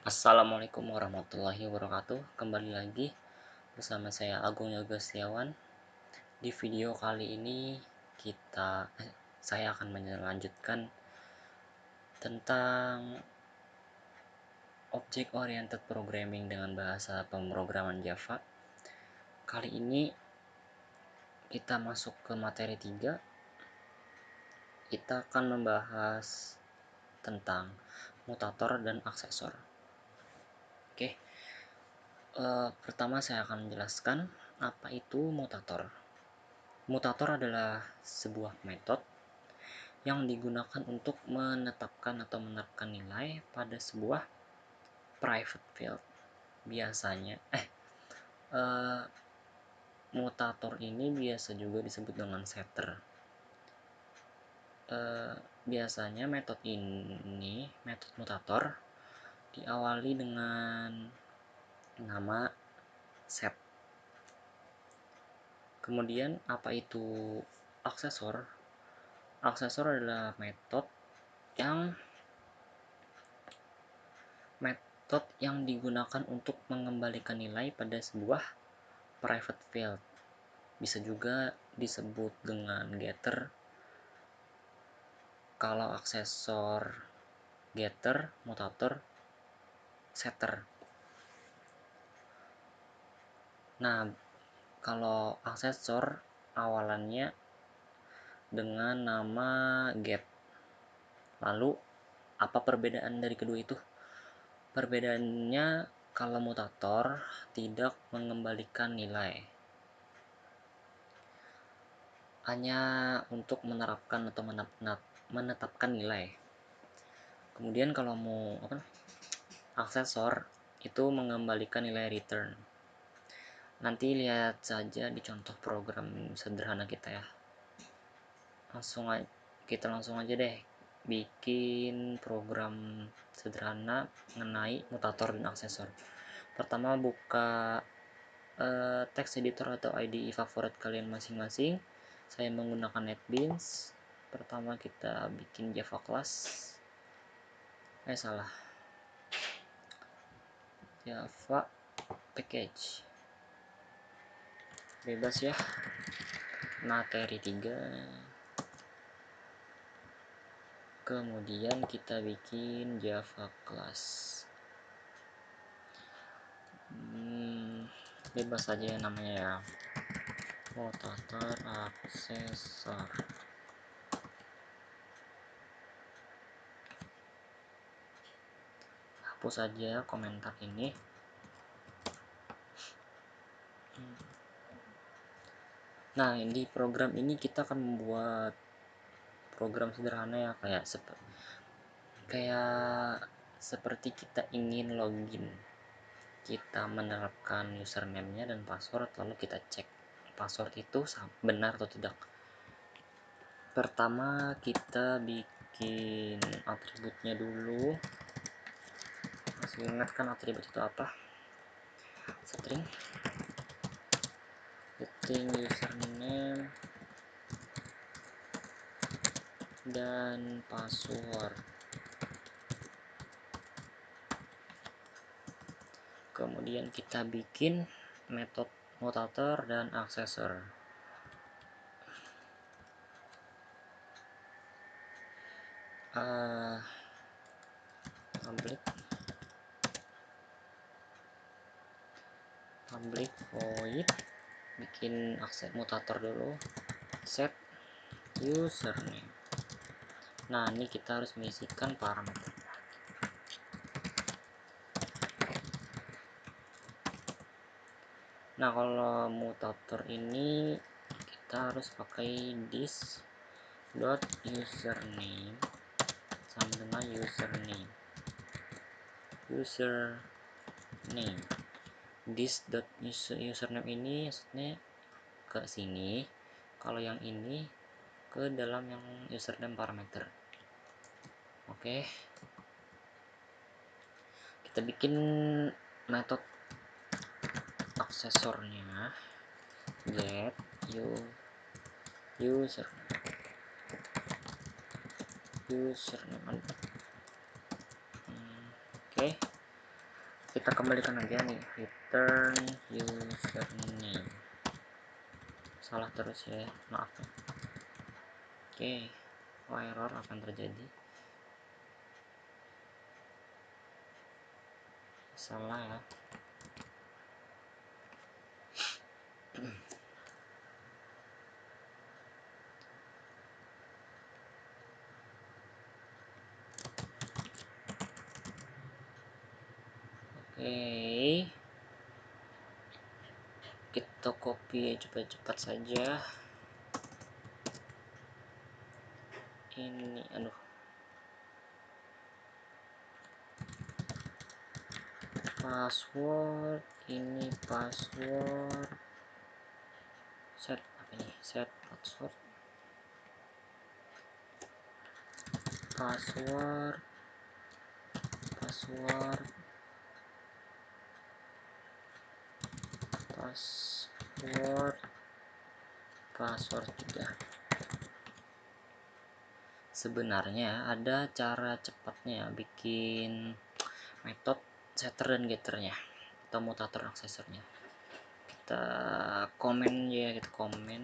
Assalamualaikum warahmatullahi wabarakatuh. Kembali lagi bersama saya Agung Yoga Setiawan. Di video kali ini saya akan melanjutkan tentang Object Oriented Programming dengan bahasa pemrograman Java. Kali ini kita masuk ke materi 3. Kita akan membahas tentang mutator dan aksesor. Oke. Pertama saya akan menjelaskan apa itu mutator. Mutator adalah sebuah metode yang digunakan untuk menetapkan atau menerapkan nilai pada sebuah private field. Biasanya mutator ini biasa juga disebut dengan setter. Biasanya metode mutator diawali dengan nama set. Kemudian apa itu aksesor? Aksesor adalah metode yang digunakan untuk mengembalikan nilai pada sebuah private field. Bisa juga disebut dengan getter. Kalau aksesor getter, mutator, setter. Nah, kalau aksesor awalannya dengan nama get. Lalu apa perbedaan dari kedua itu? Perbedaannya, kalau mutator tidak mengembalikan nilai, hanya untuk menerapkan atau menetapkan nilai. Kemudian kalau aksesor itu mengembalikan nilai return. Nanti lihat saja di contoh program sederhana kita ya. Kita langsung aja deh bikin program sederhana mengenai mutator dan aksesor. Pertama, buka text editor atau IDE favorit kalian masing-masing. Saya menggunakan NetBeans. Pertama kita bikin Java class. Java package. Bebas ya. Materi 3. Kemudian kita bikin Java class. Bebas saja namanya ya. Mutator aksesor. Hapus saja komentar ini. Nah, di program ini kita akan membuat program sederhana ya, kayak seperti kita ingin login. Kita menerapkan username-nya dan password, lalu kita cek password itu benar atau tidak. Pertama kita bikin atributnya dulu. Masih ingat kan atribut itu apa? String username dan password. Kemudian kita bikin metode mutator dan aksesor. Public void, bikin akses mutator dulu, set username. Nah, ini kita harus mengisikan parameter. Nah, kalau mutator ini kita harus pakai this dot username sama dengan username. This dot username ini maksudnya ke sini, kalau yang ini ke dalam yang username parameter. Oke, kita bikin metode aksesornya get username. Oke, kita kembalikan aja nih, return username. Salah terus ya, maaf. Oke, error akan terjadi. Salah ya. Oke, kita copy cepat-cepat saja. Ini aduh, password, ini password, set apa ini, set password, password, password, password, password juga. Sebenarnya ada cara cepatnya bikin metode setter dan getternya atau mutator aksesornya. Kita komen ya, kita komen,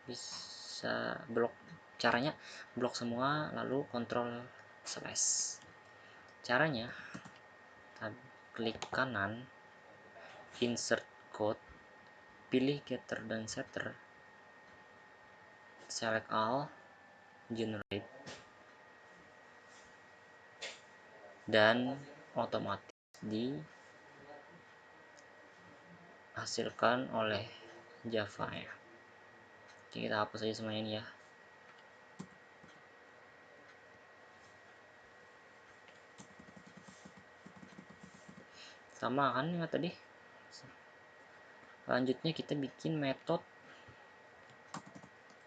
bisa blok. Caranya blok semua lalu kontrol slash. Caranya klik kanan, insert code, pilih getter dan setter, select all, generate, dan otomatis dihasilkan oleh Java ya. Oke, kita hapus aja semua ini ya. Sama kan ya tadi. Selanjutnya kita bikin metode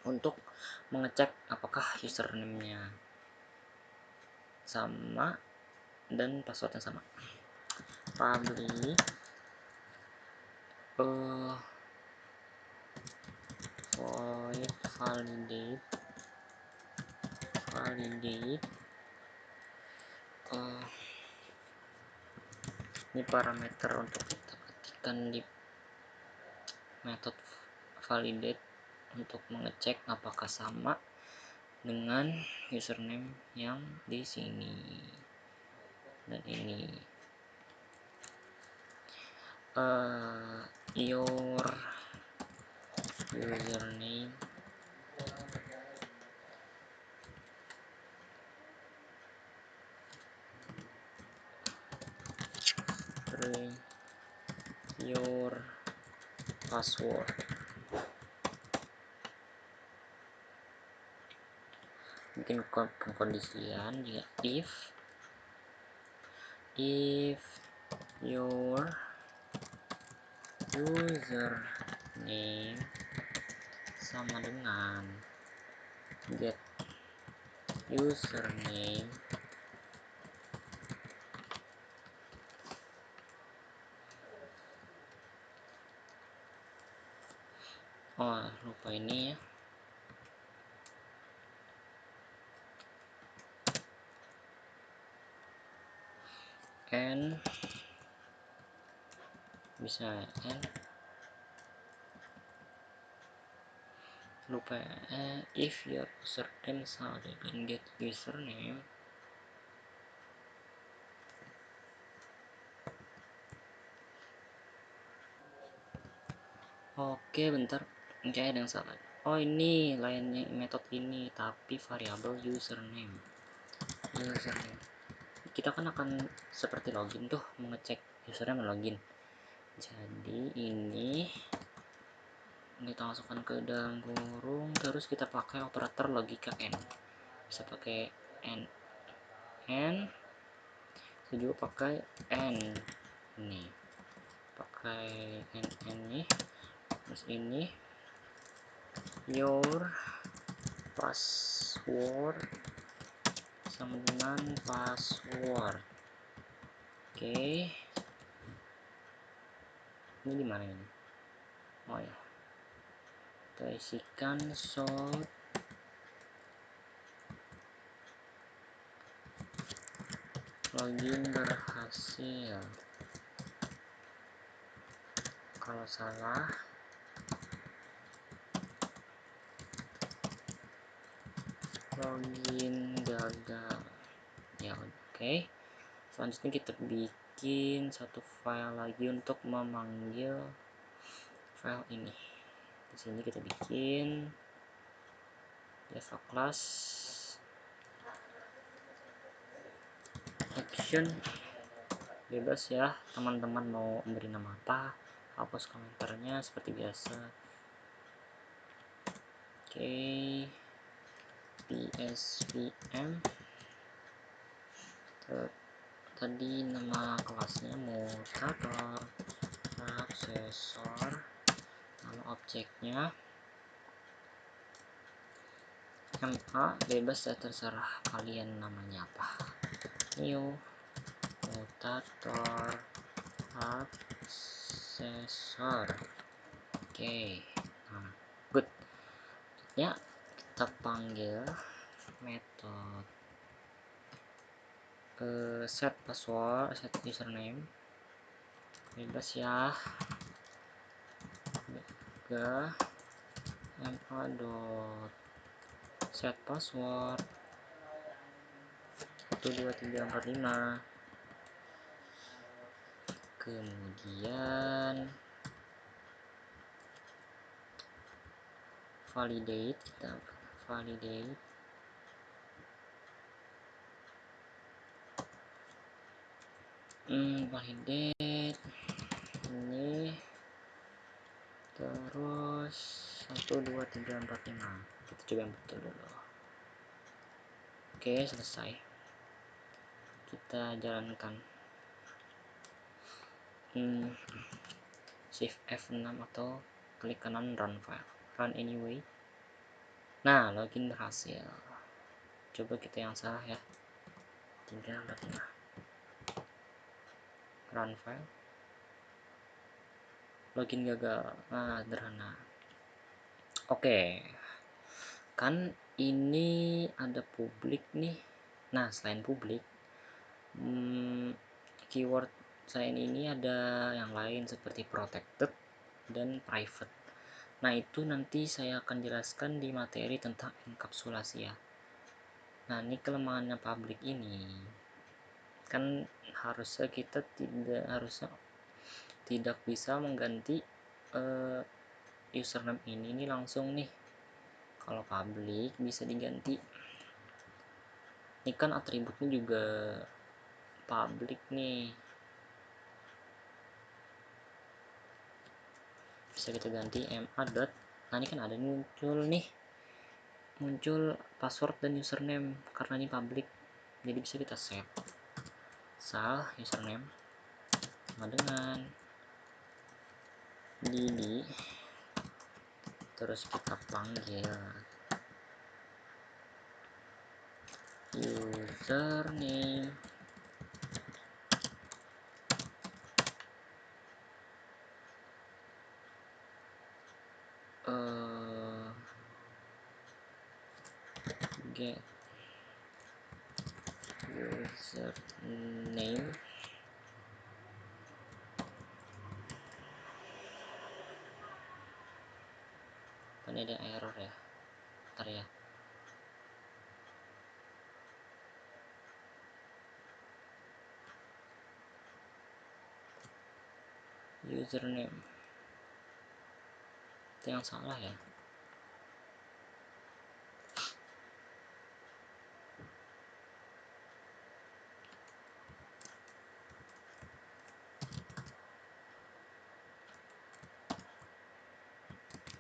untuk mengecek apakah username-nya sama dan passwordnya sama. Public void validate ini parameter untuk kita ketikkan di metode validate untuk mengecek apakah sama dengan username yang di sini dan ini. Your username your password. Bikin pengkondisian jika if your username sama dengan get username lupa ini ya, and bisa lupa if your username sama dengan get username. Oke, bentar, kayak ada yang salah. Oh, ini lainnya metode ini tapi variabel username. Kita kan akan seperti login tuh, mengecek username login. Jadi ini kita masukkan ke dalam kurung, terus kita pakai operator logika n. Bisa pakai n, bisa juga pakai n nih, pakai n nih. Terus ini your password sama dengan password. Oke, ini gimana ini? Oh ya, kita isikan short login berhasil. Kalau salah, login gagal. Ya, oke. Selanjutnya kita bikin satu file lagi untuk memanggil file ini. Di sini kita bikin Java class action, bebas ya teman-teman mau memberi nama apa, hapus komentarnya seperti biasa. Oke, PSVM tadi nama kelasnya mutator aksesor, nama objeknya MA, bebas ya, terserah kalian namanya apa. New mutator aksesor. Oke, nah, good ya. Kita panggil metode set password, set username, bebas ya, ke ma dot set password 12345. Kemudian validate, kita validate validate ini, terus 12345. Kita coba yang betul dulu. Oke, selesai. Kita jalankan shift F6 atau klik kanan run file, run anyway. Nah, login berhasil. Coba kita yang salah ya, 345 run file, login gagal. Nah, sederhana. Oke, kan ini ada publik nih. Nah, selain publik, keyword selain ini ada yang lain seperti protected dan private. Nah, itu nanti saya akan jelaskan di materi tentang enkapsulasi ya. Nah, ini kelemahannya public ini, kan harusnya kita tidak bisa mengganti username ini langsung nih. Kalau public bisa diganti. Ini kan atributnya juga public nih, bisa kita ganti ma dot. Nah, ini kan ada muncul password dan username karena ini public, jadi bisa kita set sal username sama dengan Didi, terus kita panggil username get username. Ini ada error ya, bentar ya. Username itu yang salah ya.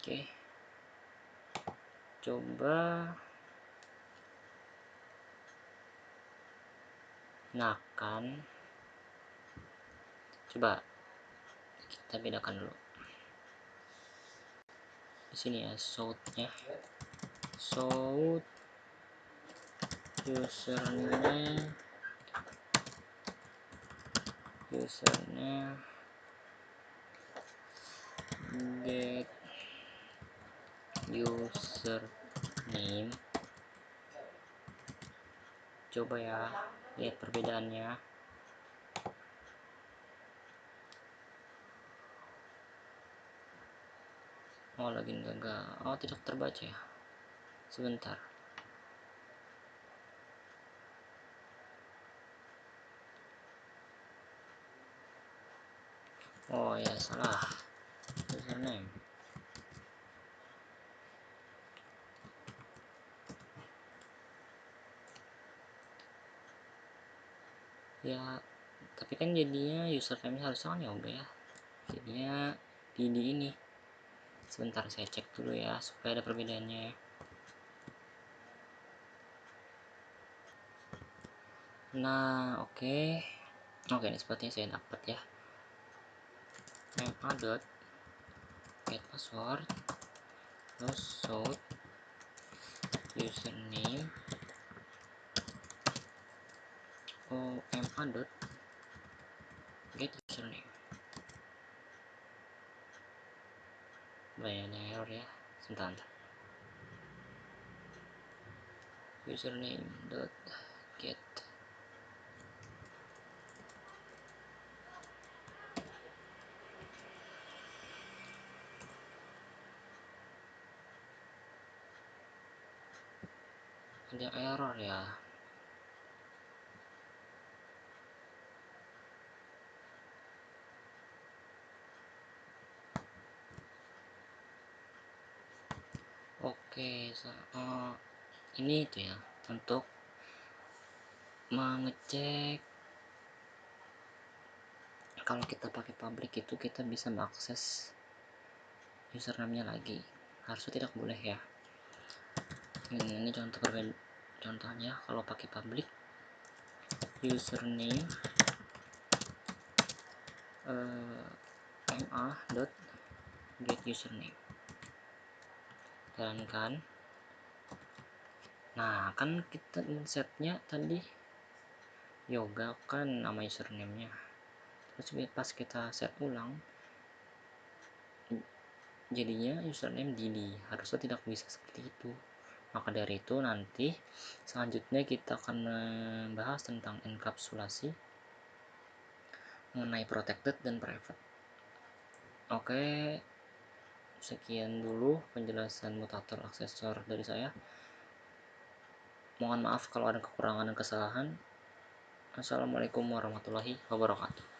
Oke, coba nah kan, coba kita bedakan dulu di sini ya, shoutnya shout username get username. Coba ya, lihat perbedaannya. Oh, login gagal. Oh, tidak terbaca ya. Sebentar. Oh ya, salah username. Ya, tapi kan jadinya username harusnya kan yoga ya. Jadinya di ini. Sebentar saya cek dulu ya supaya ada perbedaannya. Nah, oke. Oke, ini sepertinya saya dapat ya. ma dot get password terus show username ma dot get username. Banyak error ya. Sebentar. Username dot get. Ada error ya. Oke, ini itu ya untuk mengecek kalau kita pakai public itu kita bisa mengakses username-nya lagi. Harusnya tidak boleh ya. Ini contohnya kalau pakai public username ma dot get username, dan kan nah kan kita insertnya tadi yoga kan nama username-nya, terus pas kita set ulang jadinya username Didi. Harusnya tidak bisa seperti itu. Maka dari itu nanti selanjutnya kita akan membahas tentang enkapsulasi mengenai protected dan private. Oke, sekian dulu penjelasan mutator aksesor dari saya. Mohon maaf kalau ada kekurangan dan kesalahan. Assalamualaikum warahmatullahi wabarakatuh.